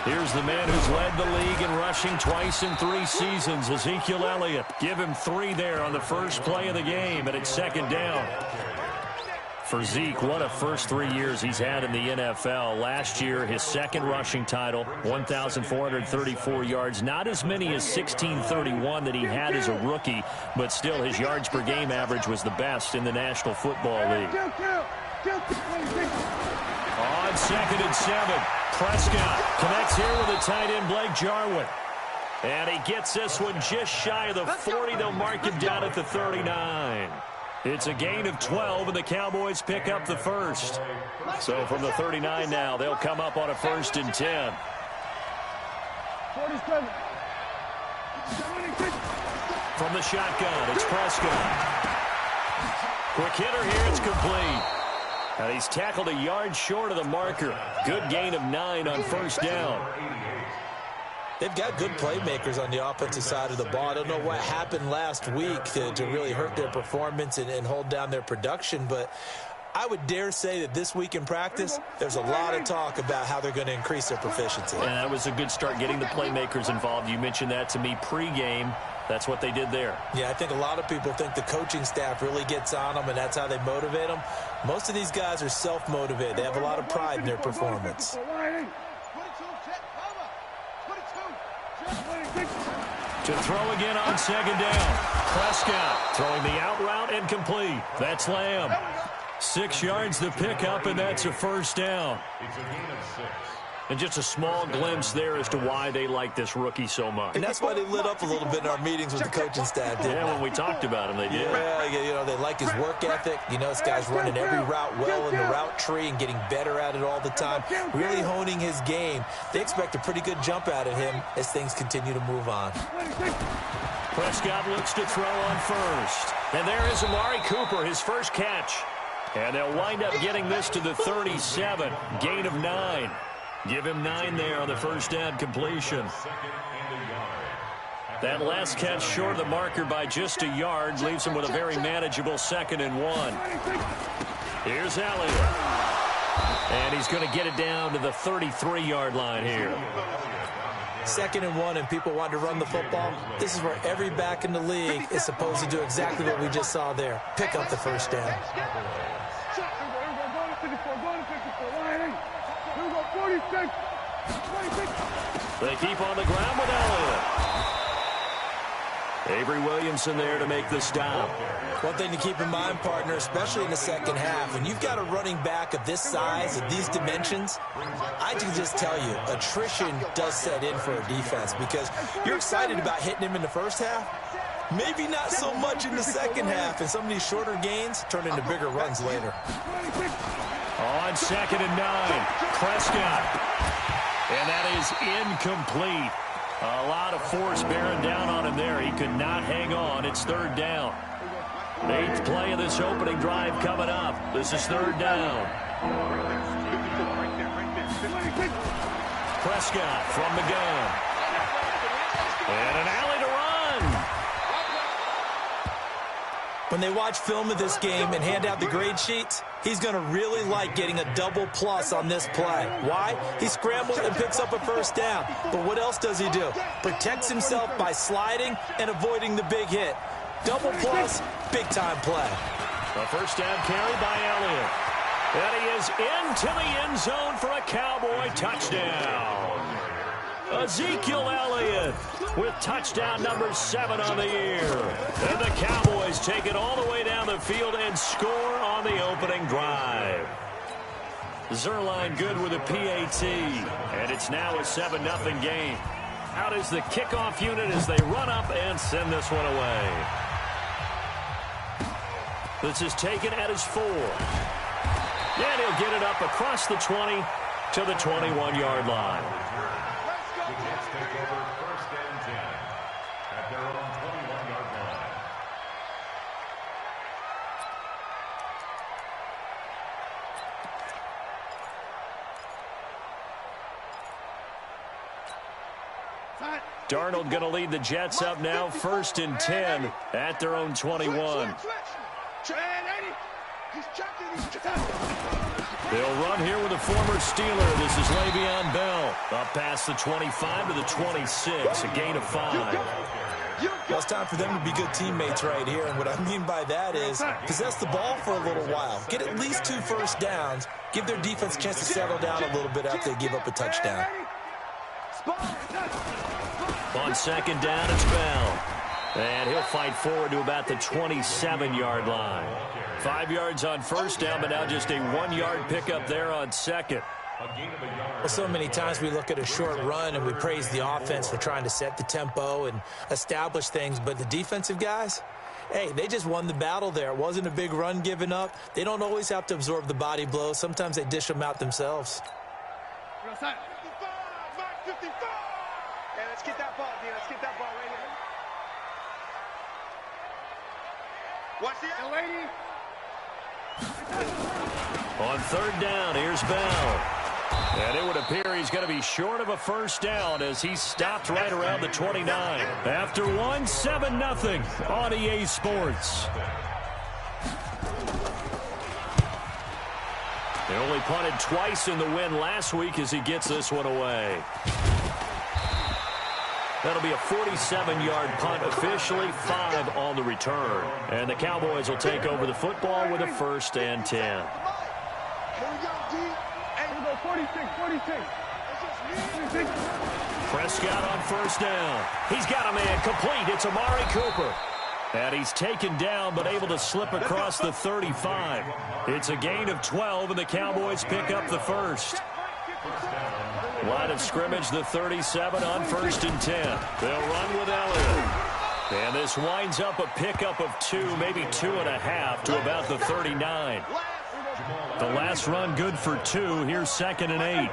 Here's the man who's led the league in rushing twice in 3 seasons, Ezekiel Elliott. Give him 3 there on the first play of the game, and it's second down. For Zeke, what a first 3 years he's had in the NFL. Last year, his second rushing title, 1,434 yards. Not as many as 1,631 that he had as a rookie, but still his yards per game average was the best in the National Football League. On 2nd and 7, Prescott connects here with the tight end, Blake Jarwin. And he gets this one just shy of the 40. They'll mark him down at the 39. It's a gain of 12, and the Cowboys pick up the first. So from the 39 now, they'll come up on a 1st and 10. From the shotgun, it's Prescott. Quick hitter here, it's complete. And he's tackled a yard short of the marker. Good gain of 9 on 1st down. They've got good playmakers on the offensive side of the ball. I don't know what happened last week to really hurt their performance and hold down their production, but I would dare say that this week in practice, there's a lot of talk about how they're going to increase their proficiency. And that was a good start, getting the playmakers involved. You mentioned that to me pregame. That's what they did there. Yeah, I think a lot of people think the coaching staff really gets on them, and that's how they motivate them. Most of these guys are self-motivated. They have a lot of pride in their performance. To throw again on 2nd down. Prescott throwing the out route and complete. That's Lamb. 6 yards the pickup, and that's a 1st down. And just a small glimpse there as to why they like this rookie so much. And that's why they lit up a little bit in our meetings with the coaching staff. Yeah, when we talked about him, they did. Yeah, you know, they like his work ethic. You know, this guy's running every route well in the route tree and getting better at it all the time, really honing his game. They expect a pretty good jump out of him as things continue to move on. Prescott looks to throw on 1st. And there is Amari Cooper, his first catch. And they'll wind up getting this to the 37. Gain of 9. Give him 9 there on the 1st down completion. That last catch short of the marker by just a yard leaves him with a very manageable 2nd and 1. Here's Elliott. And he's going to get it down to the 33-yard line here. 2nd and 1, and people want to run the football. This is where every back in the league is supposed to do exactly what we just saw there. Pick up the 1st down. They keep on the ground with Elliott. Avery Williamson there to make the stop. One thing to keep in mind, partner, especially in the second half, when you've got a running back of this size, of these dimensions, I can just tell you, attrition does set in for a defense because you're excited about hitting him in the first half. Maybe not so much in the second half, and some of these shorter gains turn into bigger runs later. On 2nd and 9, Prescott. And that is incomplete. A lot of force bearing down on him there. He could not hang on. It's 3rd down. 8th play of this opening drive coming up. This is 3rd down. Prescott from the gun. And an alley to run. When they watch film of this game and hand out the grade sheets, he's going to really like getting a double plus on this play. Why? He scrambles and picks up a 1st down. But what else does he do? Protects himself by sliding and avoiding the big hit. Double plus, big-time play. A 1st down carry by Elliott. And he is into the end zone for a Cowboy touchdown. Ezekiel Elliott with touchdown number 7 on the year. And the Cowboys take it all the way down the field and score on the opening drive. Zuerlein good with a PAT. And it's now a 7-0 game. Out is the kickoff unit as they run up and send this one away. This is taken at his 4. And he'll get it up across the 20 to the 21-yard line. Darnold going to lead the Jets up now, 1st and 10 at their own 21. They'll run here with a former Steeler. This is Le'Veon Bell. Up past the 25 to the 26, a gain of 5. Well, it's time for them to be good teammates right here, and what I mean by that is possess the ball for a little while. Get at least 2 first downs. Give their defense a chance to settle down a little bit after they give up a touchdown. On second down, it's Bell. And he'll fight forward to about the 27-yard line. 5 yards on first down, but now just a 1-yard pickup there on second. Well, so many times we look at a short run and we praise the offense for trying to set the tempo and establish things, but the defensive guys, hey, they just won the battle there. It wasn't a big run given up. They don't always have to absorb the body blows. Sometimes they dish them out themselves. 55, Mark 55. Yeah, let's get that ball, D. Let's get that ball right here. Watch the lady. On third down, here's Bell. And it would appear he's going to be short of a first down as he stopped right around the 29. After one, 7-0 on EA Sports. They only punted twice in the win last week as he gets this one away. That'll be a 47-yard punt, officially 5 on the return. And the Cowboys will take over the football with a 1st and 10. Here we go, D. Hey, we go 46. Prescott on first down. He's got a man complete. It's Amari Cooper. And he's taken down but able to slip across the 35. It's a gain of 12, and the Cowboys pick up the 1st. Line of scrimmage, the 37 on 1st and 10. They'll run with Elliott. And this winds up a pickup of 2, maybe 2.5 to about the 39. The last run good for 2. Here's 2nd and 8.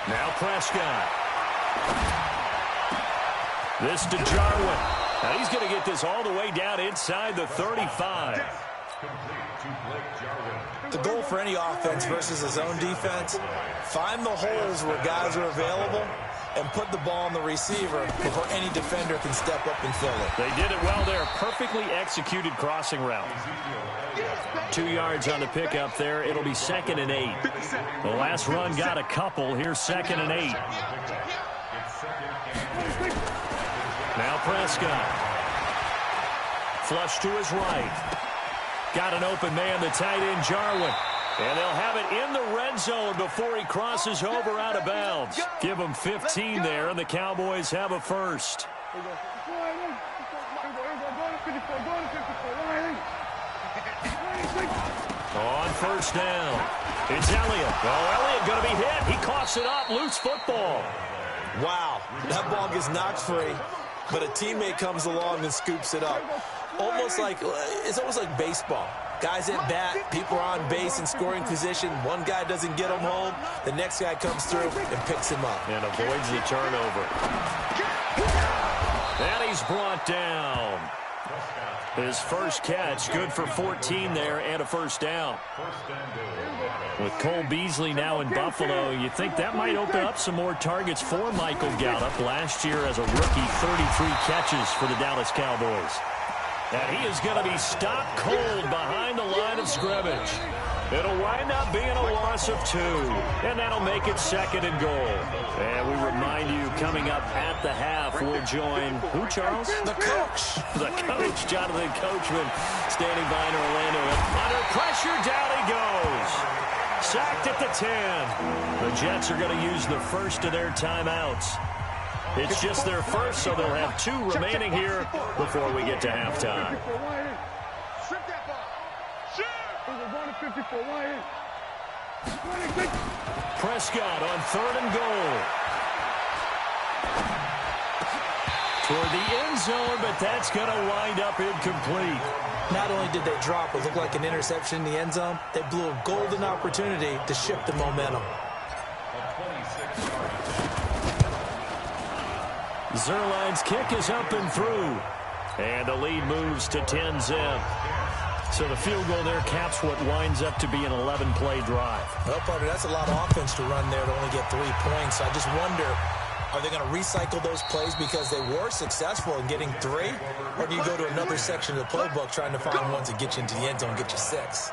Now Prescott. This to Jarwin. Now he's going to get this all the way down inside the 35. The goal for any offense versus a zone defense, find the holes where guys are available and put the ball on the receiver before any defender can step up and fill it. They did it well there. Perfectly executed crossing route. 2 yards on the pickup there. It'll be 2nd and 8. The last run got a couple. Here's 2nd and 8. Now Prescott. Flush to his right. Got an open man, the tight end, Jarwin. And they'll have it in the red zone before he crosses over out of bounds. Give him 15 there, and the Cowboys have a 1st. On first down, it's Elliott. Oh, Elliott going to be hit. He coughs it up. Loose football. Wow, that ball gets knocked free, but a teammate comes along and scoops it up. It's almost like baseball. Guys at bat, people are on base in scoring position. One guy doesn't get him home. The next guy comes through and picks him up. And avoids the turnover. And he's brought down. His first catch, good for 14 there and a 1st down. With Cole Beasley now in Buffalo, you think that might open up some more targets for Michael Gallup. Last year as a rookie, 33 catches for the Dallas Cowboys. And he is going to be stopped cold behind the line of scrimmage. It'll wind up being a loss of 2, and that'll make it 2nd and goal. And we remind you, coming up at the half, we'll join, who, Charles? The coach. The coach, Jonathan Coachman, standing by in Orlando. Under pressure, down he goes. Sacked at the 10. The Jets are going to use the first of their timeouts. It's just their first, so they'll have 2 remaining here before we get to halftime. Prescott on 3rd and goal. Toward the end zone, but that's going to wind up incomplete. Not only did they drop what looked like an interception in the end zone, they blew a golden opportunity to shift the momentum. Zerline's kick is up and through. And the lead moves to 10-zip. So the field goal there caps what winds up to be an 11-play drive. Well, partner, that's a lot of offense to run there to only get 3 points. I just wonder, Are they going to recycle those plays because they were successful in getting 3? Or do you go to another section of the playbook trying to find ones that get you into the end zone and get you 6?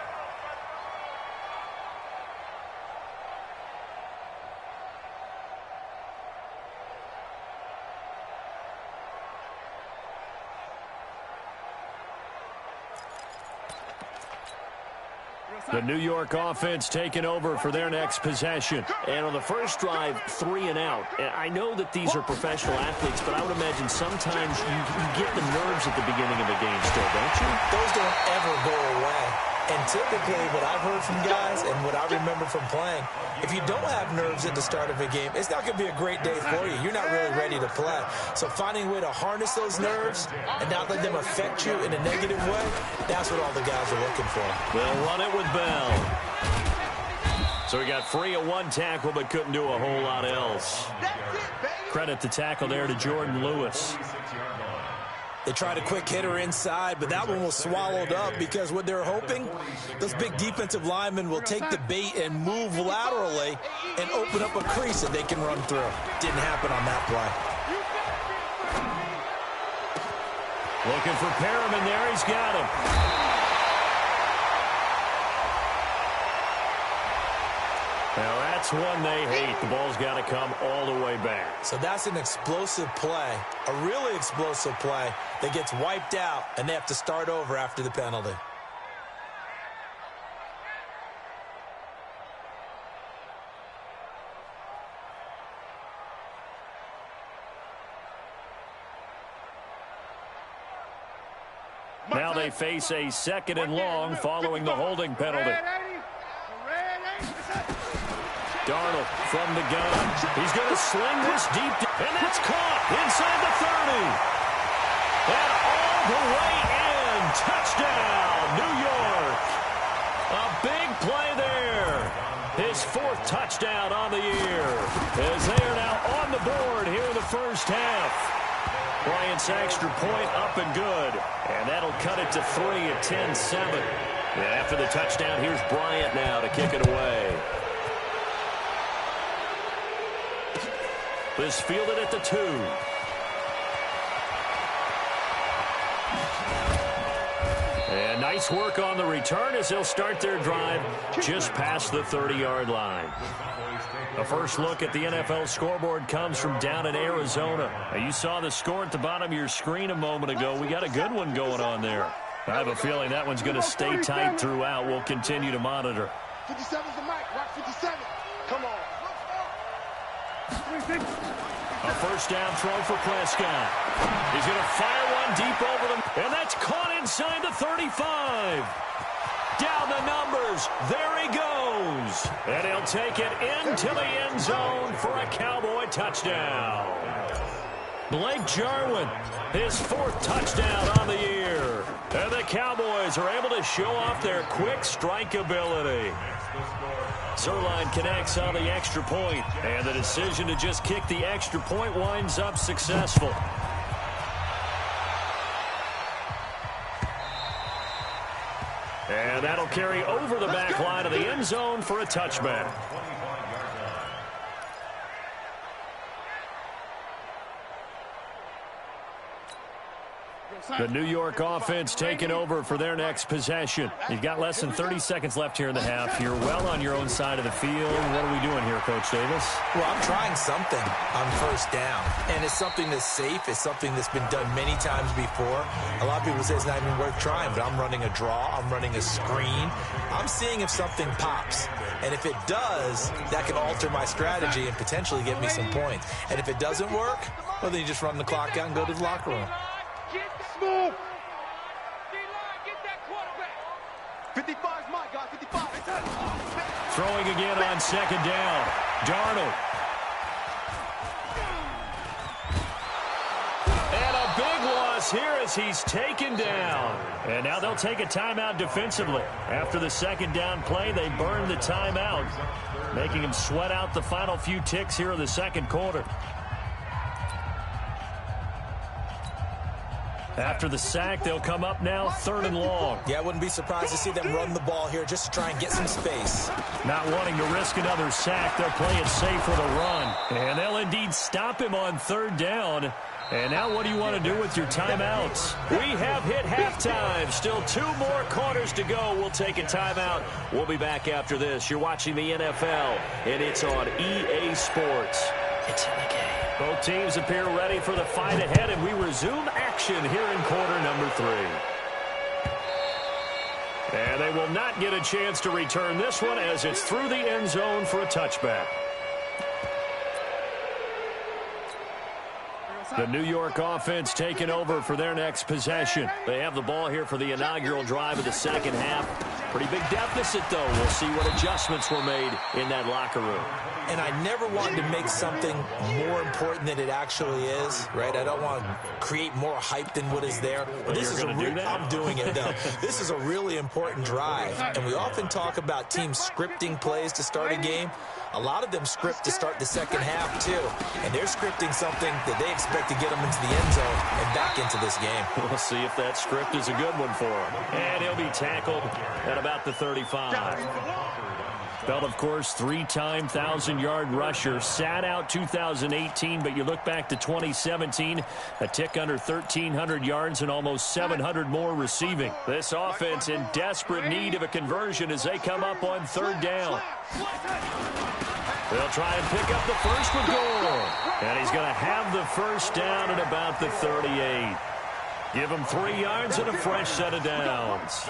The New York offense taking over for their next possession. And on the first drive, 3 and out. And I know that these are professional athletes, but I would imagine sometimes you get the nerves at the beginning of a game still, don't you? Those don't ever go away. And typically what I've heard from guys and what I remember from playing, if you don't have nerves at the start of a game, it's not going to be a great day for you. You're not really ready to play. So finding a way to harness those nerves and not let them affect you in a negative way, that's what all the guys are looking for. They'll run it with Bell. So he got free of 1 tackle but couldn't do a whole lot else. Credit the tackle there to Jordan Lewis. They tried a quick hitter inside, but that one was swallowed up because what they're hoping, those big defensive linemen will take the bait and move laterally and open up a crease that they can run through. Didn't happen on that play. Looking for Perriman there. He's got him. Now that's one they hate. The ball's got to come all the way back. So that's an explosive play, a really explosive play that gets wiped out, and they have to start over after the penalty. Now they face a 2nd and long following the holding penalty. Darnold from the gun. He's going to sling this deep, and that's caught inside the 30. And all the way in. Touchdown, New York. A big play there. His 4th touchdown on the year. As they are now on the board here in the first half. Bryant's extra point up and good. And that'll cut it to 3 at 10-7. And after the touchdown, here's Bryant now to kick it away. This fielded at the 2. And nice work on the return as they'll start their drive just past the 30-yard line. A first look at the NFL scoreboard comes from down in Arizona. Now, you saw the score at the bottom of your screen a moment ago. We got a good one going on there. I have a feeling that one's going to stay tight throughout. We'll continue to monitor. 57's the mic. Rock 57. Come on. A first down throw for Prescott. He's going to fire one deep over them, and that's caught inside the 35. Down the numbers. There he goes. And he'll take it into the end zone for a Cowboy touchdown. Blake Jarwin, his 4th touchdown on the year. And the Cowboys are able to show off their quick strike ability. Zuerlein connects on the extra point, and the decision to just kick the extra point winds up successful. And that'll carry over the back line of the end zone for a touchback. The New York offense taking over for their next possession. You've got less than 30 seconds left here in the half. You're well on your own side of the field. What are we doing here, Coach Davis? Well, I'm trying something on first down, and it's something that's safe. It's something that's been done many times before. A lot of people say it's not even worth trying, but I'm running a draw. I'm running a screen. I'm seeing if something pops, and if it does, that can alter my strategy and potentially get me some points. And if it doesn't work, well, then you just run the clock out and go to the locker room. Move. Get that quarterback. 55's my guy. 55. Throwing again on 2nd down. Darnold. And a big loss here as he's taken down. And now they'll take a timeout defensively. After the 2nd down play, they burn the timeout, making him sweat out the final few ticks here in the 2nd quarter. After the sack, they'll come up now 3rd and long. Yeah, I wouldn't be surprised to see them run the ball here just to try and get some space. Not wanting to risk another sack, they'll play it safe with a run. And they'll indeed stop him on 3rd down. And now what do you want to do with your timeouts? We have hit halftime. Still 2 more quarters to go. We'll take a timeout. We'll be back after this. You're watching the NFL, and it's on EA Sports. It's in the game. Both teams appear ready for the fight ahead, and we resume action here in quarter number 3. And they will not get a chance to return this one as it's through the end zone for a touchback. The New York offense taking over for their next possession. They have the ball here for the inaugural drive of the second half. Pretty big deficit, though. We'll see what adjustments were made in that locker room. And I never wanted to make something more important than it actually is, right? I don't want to create more hype than what is there. But this is I'm doing it, though. This is a really important drive. And we often talk about teams scripting plays to start a game. A lot of them script to start the second half, too. And they're scripting something that they expect to get them into the end zone and back into this game. We'll see if that script is a good one for him. And he'll be tackled at about the 35. Bell, of course, 3-time 1,000-yard rusher. Sat out 2018, but you look back to 2017, a tick under 1,300 yards and almost 700 more receiving. This offense in desperate need of a conversion as they come up on 3rd down. They'll try and pick up the first with Gore. And he's going to have the first down at about the 38. Give him 3 yards and a fresh set of downs.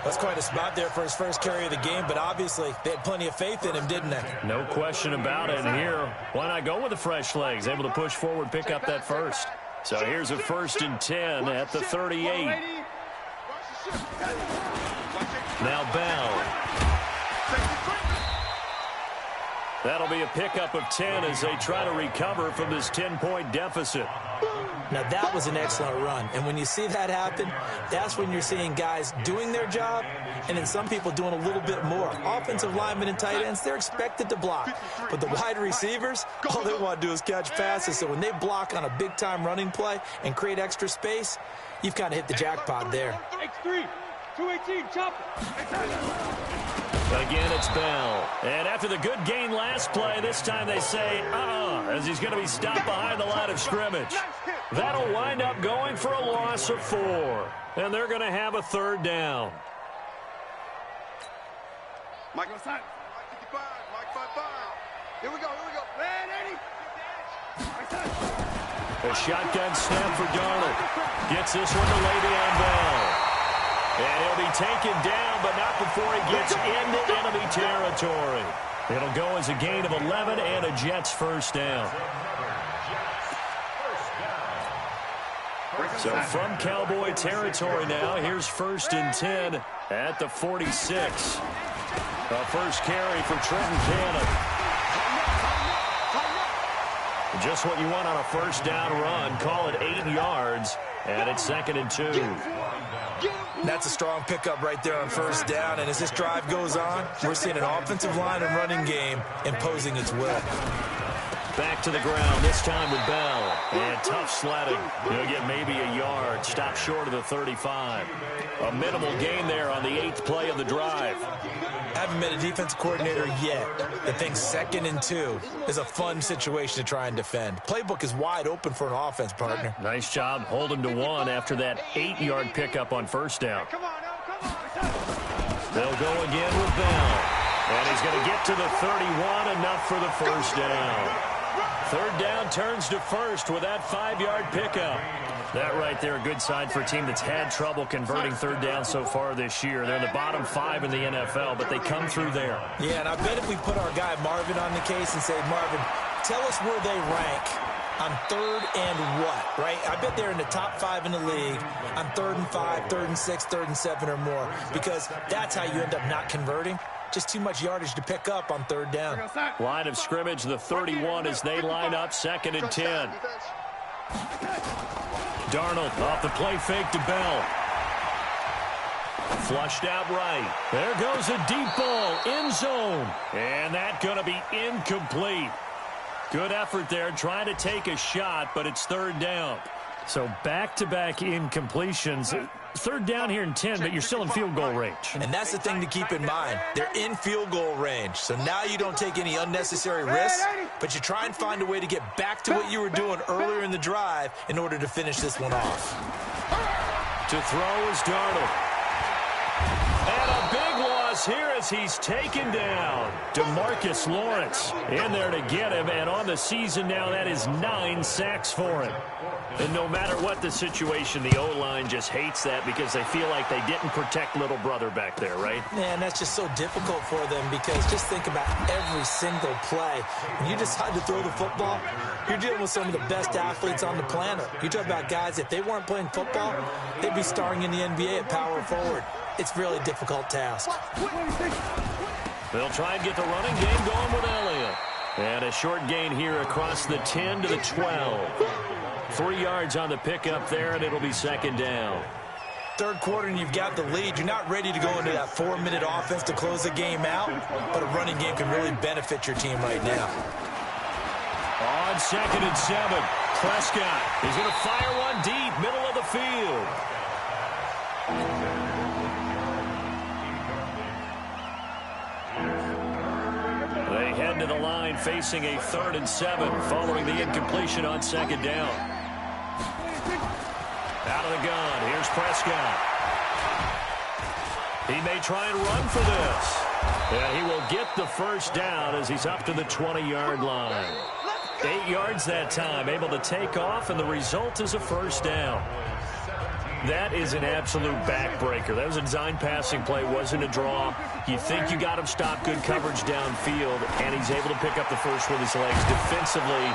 That's quite a spot there for his first carry of the game, but obviously they had plenty of faith in him, didn't they? No question about it. And here, why not go with the fresh legs? Able to push forward, pick up that first. So here's a 1st and 10 at the 38. Now Bell. That'll be a pickup of 10 as they try to recover from this 10-point deficit. Now, that was an excellent run. And when you see that happen, that's when you're seeing guys doing their job and then some people doing a little bit more. Offensive linemen and tight ends, they're expected to block. But the wide receivers, all they want to do is catch passes. So when they block on a big-time running play and create extra space, you've kind of hit the jackpot there. X3, 218, chop. Again, it's Bell. And after the good gain last play, this time they say, as he's going to be stopped behind the line of scrimmage. That'll wind up going for a loss of 4. And they're going to have a 3rd down. Mike 55, Mike 55. Here we go. Man, 80. A shotgun snap for Darnold. Gets this one to Le'Veon Bell. And he'll be taken down, but not before he gets into enemy territory. It'll go as a gain of 11 and a Jets first down. So from Cowboy territory now, here's 1st and 10 at the 46. A first carry for Trenton Cannon. Just what you want on a first down run. Call it 8 yards, and it's 2nd and 2. That's a strong pickup right there on first down. And as this drive goes on, we're seeing an offensive line and running game imposing its will. Back to the ground, this time with Bell. And tough sledding. He'll get maybe a yard. Stop short of the 35. A minimal gain there on the 8th play of the drive. Haven't been a defensive coordinator yet that thinks 2nd and 2 is a fun situation to try and defend. Playbook is wide open for an offense, partner. Nice job holding to 1 after that 8-yard pickup on first down. They'll go again with Bell. And he's going to get to the 31, enough for the first down. 3rd down turns to 1st with that 5-yard pickup. That right there, a good sign for a team that's had trouble converting 3rd down so far this year. They're in the bottom 5 in the NFL, but they come through there. Yeah, and I bet if we put our guy Marvin on the case and say, Marvin, tell us where they rank on 3rd and what, right? I bet they're in the top 5 in the league on 3rd and 5, 3rd and 6, 3rd and 7 or more, because that's how you end up not converting. Just too much yardage to pick up on 3rd down. Line of scrimmage, the 31 as they line up, 2nd and 10. Darnold off the play fake to Bell. Flushed out right. There goes a deep ball, end zone. And that's going to be incomplete. Good effort there, trying to take a shot, but it's 3rd down. So back-to-back incompletions. Third down here in 10, but you're still in field goal range. And that's the thing to keep in mind. They're in field goal range. So now you don't take any unnecessary risks, but you try and find a way to get back to what you were doing earlier in the drive in order to finish this one off. To throw is Darnold. And a big loss here as he's taken down. DeMarcus Lawrence in there to get him, and on the season now, that is 9 sacks for him. And no matter what the situation, the O-line just hates that because they feel like they didn't protect little brother back there, right? Man, that's just so difficult for them because just think about every single play. When you decide to throw the football, you're dealing with some of the best athletes on the planet. You talk about guys, if they weren't playing football, they'd be starring in the NBA at power forward. It's really a difficult task. They'll try and get the running game going with Elliott. And a short gain here across the 10 to the 12. 3 yards on the pickup there, and it'll be second down. Third quarter, and you've got the lead. You're not ready to go into that 4-minute offense to close the game out, but a running game can really benefit your team right now. On 2nd and 7, Prescott is going to fire one deep, middle of the field. They head to the line facing a 3rd and 7 following the incompletion on 2nd down. Out of the gun, here's Prescott. He may try and run for this. And he will get the first down as he's up to the 20-yard line. 8 yards that time, able to take off, and the result is a first down. That is an absolute backbreaker. That was a design passing play, wasn't a draw. You think you got him stopped, good coverage downfield, and he's able to pick up the first with his legs. Defensively,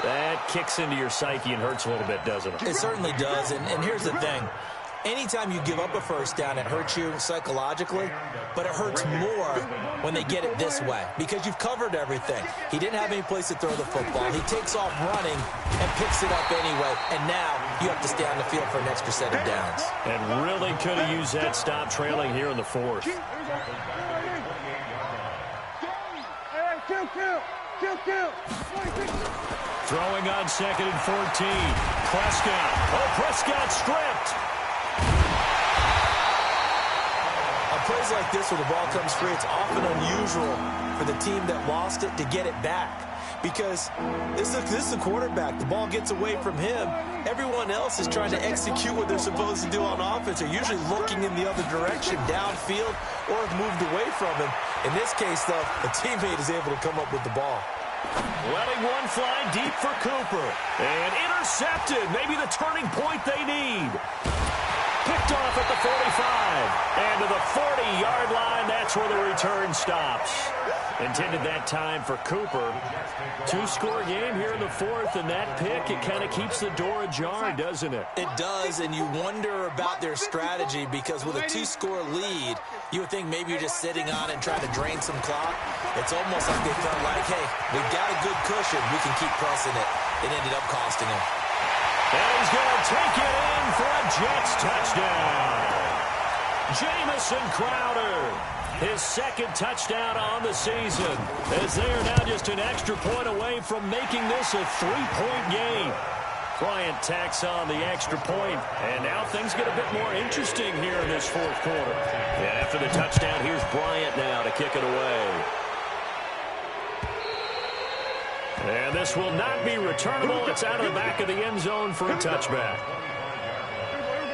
that kicks into your psyche and hurts a little bit, doesn't it? It certainly does, and here's the thing. Anytime you give up a first down, it hurts you psychologically, but it hurts more when they get it this way because you've covered everything. He didn't have any place to throw the football. He takes off running and picks it up anyway, and now you have to stay on the field for an extra set of downs. And really could have used that stop trailing here in the 4th. Throwing on 2nd and 14. Prescott. Oh, Prescott stripped. Plays like this where the ball comes free, it's often unusual for the team that lost it to get it back because this is the quarterback. The ball gets away from him. Everyone else is trying to execute what they're supposed to do on offense. They're usually looking in the other direction, downfield, or have moved away from him. In this case, though, the teammate is able to come up with the ball. Letting one fly deep for Cooper. And intercepted. Maybe the turning point they need. Picked off at the 45. And to the 40-yard line, that's where the return stops. Intended that time for Cooper. 2-score game here in the 4th, and that pick, it kind of keeps the door ajar, doesn't it? It does, and you wonder about their strategy because with a 2-score lead, you would think maybe you're just sitting on it and trying to drain some clock. It's almost like they felt like, hey, we've got a good cushion. We can keep pressing it. It ended up costing them. And he's going to take it in for a Jets touchdown. Jamison Crowder, his 2nd touchdown on the season, as they are now just an extra point away from making this a 3-point game. Bryant tacks on the extra point, and now things get a bit more interesting here in this 4th quarter. And after the touchdown, here's Bryant now to kick it away. And this will not be returnable. It's out of the back of the end zone for a touchback.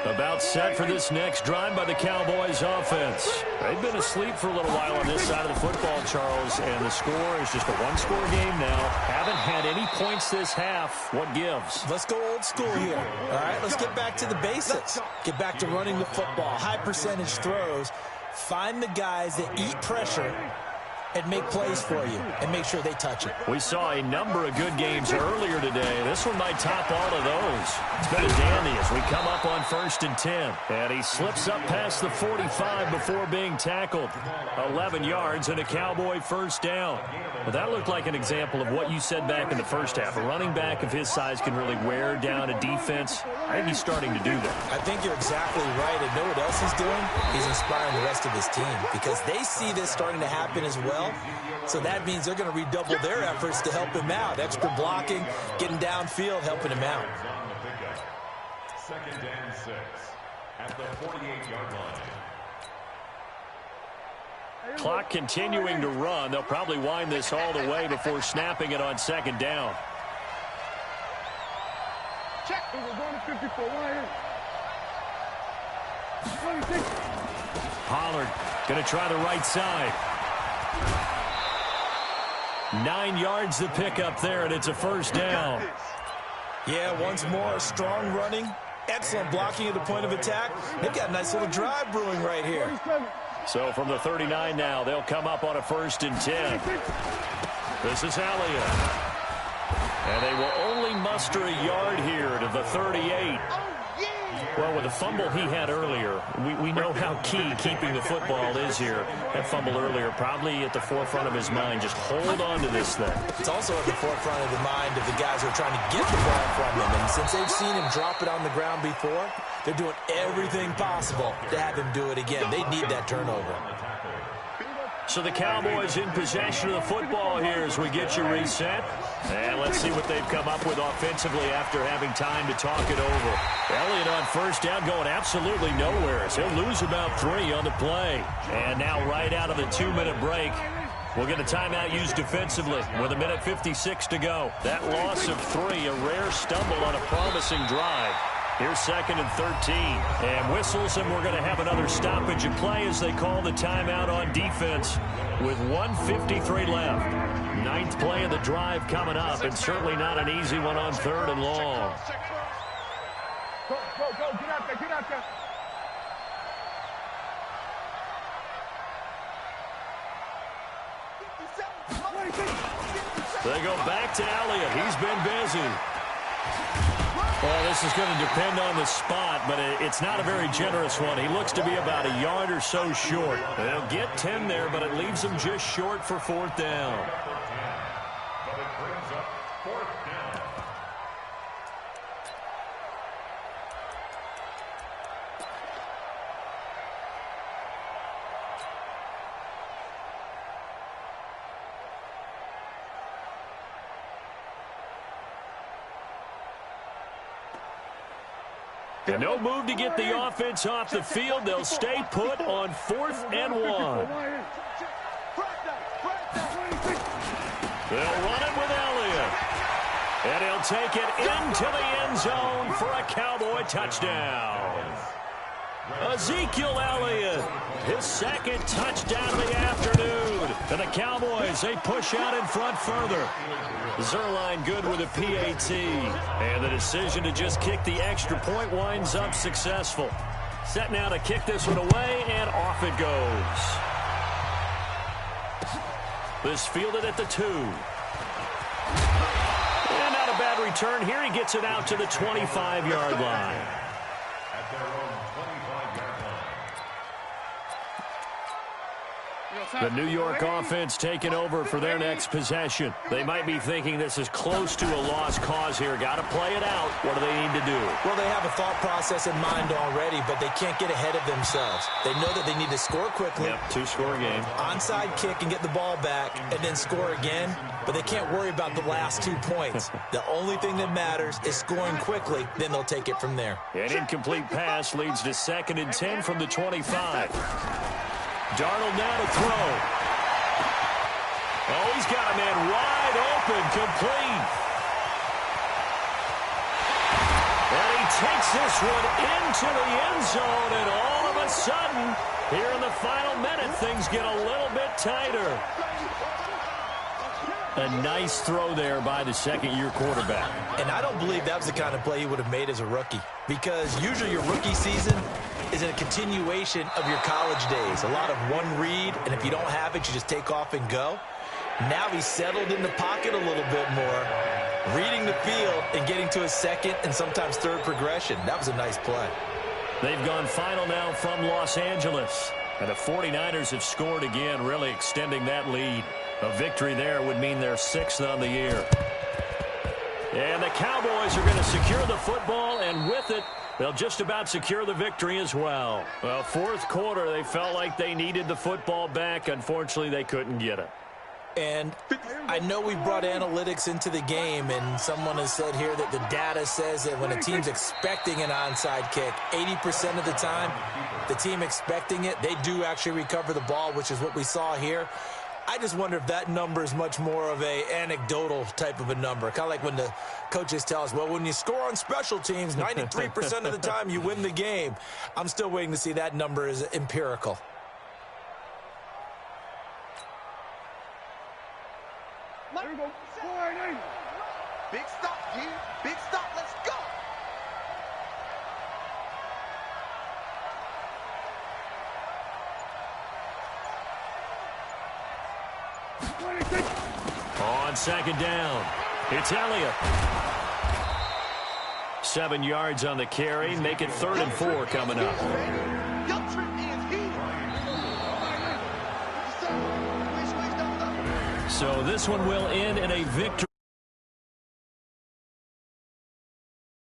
About set for this next drive by the Cowboys offense. They've been asleep for a little while on this side of the football, Charles, and the score is just a 1-score game now. Haven't had any points this half. What gives? Let's go old school here. All right, let's get back to the basics. Get back to running the football, high percentage throws. Find the guys that eat pressure and make plays for you and make sure they touch it. We saw a number of good games earlier today. This one might top all of those. It's been a dandy as we come up on 1st and 10. And he slips up past the 45 before being tackled. 11 yards and a Cowboy first down. Well, that looked like an example of what you said back in the first half. A running back of his size can really wear down a defense. I think he's starting to do that. I think you're exactly right. And know what else he's doing? He's inspiring the rest of his team because they see this starting to happen as well. So that means they're going to redouble their efforts to help him out. Extra blocking, getting downfield, helping him out. 2nd and 6 at the 48-yard line. Clock continuing to run. They'll probably wind this all the way before snapping it on 2nd down. Check. We're going to 54. Pollard going to try the right side. 9 yards to pick up there, and it's a 1st down. Yeah, once more, strong running, excellent blocking at the point of attack. They've got a nice little drive brewing right here. So from the 39 now, they'll come up on a 1st and 10. This is Elliott. And they will only muster a yard here to the 38. Well, with the fumble he had earlier, we know how key keeping the football is here. That fumble earlier probably at the forefront of his mind. Just hold on to this thing. It's also at the forefront of the mind of the guys who are trying to get the ball from him. And since they've seen him drop it on the ground before, they're doing everything possible to have him do it again. They need that turnover. So the Cowboys in possession of the football here as we get you reset. And let's see what they've come up with offensively after having time to talk it over. Elliott on 1st down going absolutely nowhere. So he'll lose about 3 on the play. And now right out of the 2-minute break, we'll get a timeout used defensively with 1:56 to go. That loss of 3, a rare stumble on a promising drive. Here's 2nd and 13. And whistles, and we're going to have another stoppage of play as they call the timeout on defense with 1:53 left. 9th play of the drive coming up, and certainly not an easy one on 3rd and long. Go, get out there, get out there. They go back to Elliott. He's been busy. Well, this is going to depend on the spot, but it's not a very generous one. He looks to be about a yard or so short. They'll get 10 there, but it leaves them just short for 4th down. But it brings up 4th down. And no move to get the offense off the field. They'll stay put on 4th and 1. They'll run it with Elliott. And he'll take it into the end zone for a Cowboy touchdown. Ezekiel Elliott, his 2nd touchdown of the afternoon. And the Cowboys, they push out in front further. Zerline good with a PAT. And the decision to just kick the extra point winds up successful. Set now to kick this one away, and off it goes. This fielded at the 2. And not a bad return here. He gets it out to the 25-yard line. At their own 25-yard line. The New York offense taking over for their next possession. They might be thinking this is close to a lost cause here. Got to play it out. What do they need to do? Well, they have a thought process in mind already, but they can't get ahead of themselves. They know that they need to score quickly. Yep, 2-score game. Onside kick and get the ball back and then score again, but they can't worry about the last 2 points. The only thing that matters is scoring quickly, then they'll take it from there. An incomplete pass leads to 2nd and 10 from the 25. Darnold now to throw. Oh, he's got a man wide open, complete. And he takes this one into the end zone, and all of a sudden, here in the final minute, things get a little bit tighter. A nice throw there by the 2nd-year quarterback. And I don't believe that was the kind of play he would have made as a rookie, because usually your rookie season is a continuation of your college days. A lot of one read, and if you don't have it, you just take off and go. Now he's settled in the pocket a little bit more, reading the field and getting to his 2nd and sometimes 3rd progression. That was a nice play. They've gone final now from Los Angeles. And the 49ers have scored again, really extending that lead. A victory there would mean they're 6th on the year. And the Cowboys are going to secure the football, and with it, they'll just about secure the victory as well. Well, 4th quarter, they felt like they needed the football back. Unfortunately, they couldn't get it. And I know we brought analytics into the game, and someone has said here that the data says that when a team's expecting an onside kick, 80% of the time, the team expecting it, they do actually recover the ball, which is what we saw here. I just wonder if that number is much more of a anecdotal type of a number. Kind of like when the coaches tell us, well, when you score on special teams, 93% of the time you win the game. I'm still waiting to see that number is empirical. Big stop, Hugh. Big stop. Let's go. On second down, it's Elliott. 7 yards on the carry. Make it 3rd and 4 coming up. Your trip is here. So this one will end in a victory.